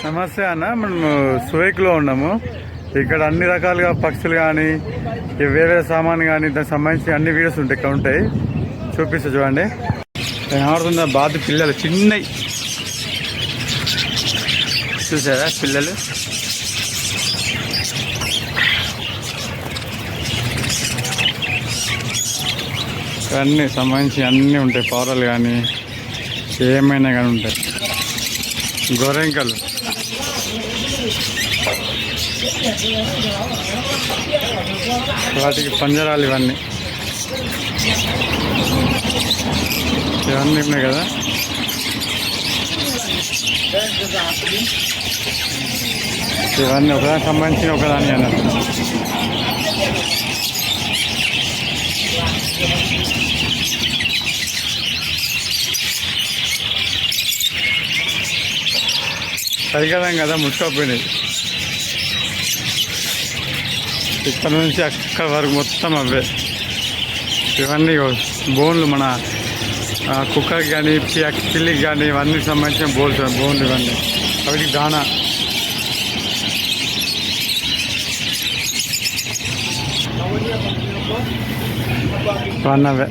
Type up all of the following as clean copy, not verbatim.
నమస్తే అన్న, మేము సువేక్లో ఉన్నాము. ఇక్కడ అన్ని రకాలుగా పక్షులు కానీ వేరే సామాన్ కానీ దానికి సంబంధించి అన్ని వీడియోస్ ఉంటాయి, ఇక్కడ ఉంటాయి. చూపిస్తా చూడండి. ఏమవుతుందా బాధ పిల్లలు చిన్నవి చూసారా పిల్లలు. అన్నీ సంబంధించి అన్నీ ఉంటాయి, పౌరాలు కానీ ఏమైనా కానీ ఉంటాయి. గోరెంకలు వాటికి పంజరాలు ఇవన్నీ ఉన్నాయి కదా. ఇవన్నీ ఒకదానికి సంబంధించిన ఒకదాన్ని అన్నట్టు. సరిగలం కదా ముట్టుకోపోయినాయి. ఇక్కడ నుంచి అక్కడ వరకు మొత్తం అవే. ఇవన్నీ బోన్లు మన కుక్కకి కానీ పిల్లికి కానీ ఇవన్నీ సంబంధించిన బోన్లు ఇవన్నీ వాటికి దానా. అవే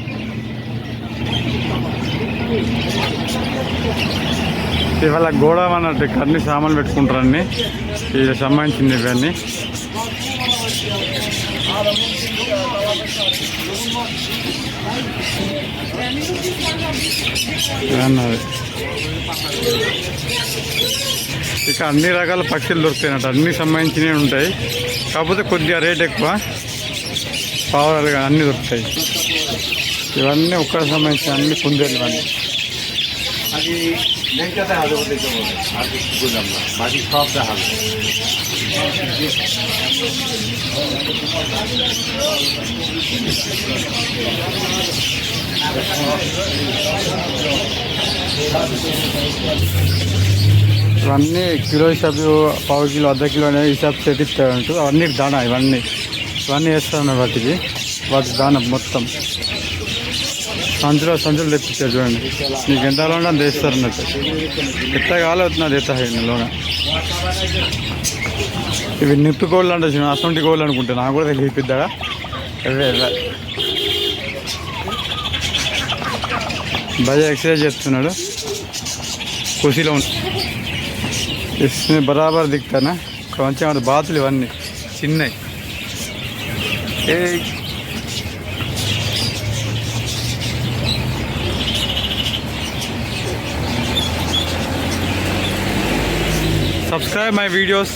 ఇవాళ గోడవ అన్నట్టు ఇక్కడ అన్ని సామాన్లు పెట్టుకుంటారు. అన్నీ ఇది సంబంధించింది ఇవన్నీ. ఇక అన్ని రకాల పక్షులు దొరుకుతాయి అన్నట్టు, అన్ని సంబంధించినవి ఉంటాయి. కాకపోతే కొద్దిగా రేట్ ఎక్కువ, పావురాలు కానీ అన్నీ దొరుకుతాయి. ఇవన్నీ ఒక్క సంబంధించిన అన్ని కుందేలు ఇవన్నీ. అది లేకపోతే అది అది బాకీ షాప్ దాని ఇవన్నీ కిలో హిసాబు, పావు కిలో, అర్ధ కిలో అనేది హిసాబు సెట్ ఇస్తారంటూ అవన్నీ దానా. ఇవన్నీ వేస్తాను వాటి దానా మొత్తం సంచులు తెప్పించారు చూడండి. నీకు ఎంత ఉంటే అంత వేస్తారు అన్నట్టు. ఎంత కాలుతున్నది ఎత్తలోన. ఇవి నిప్పు కోళ్ళు అంటే అసొంటి కోళ్ళు అనుకుంటా, నాకు కూడా తెలియదు పెద్దగా. భయ ఎక్సర్సైజ్ చేస్తున్నాడు, ఖుషీలో ఇస్తుంది. బరాబర్ దిక్తానా కొంచెం బాతులు ఇవన్నీ చిన్నవి. Subscribe my videos.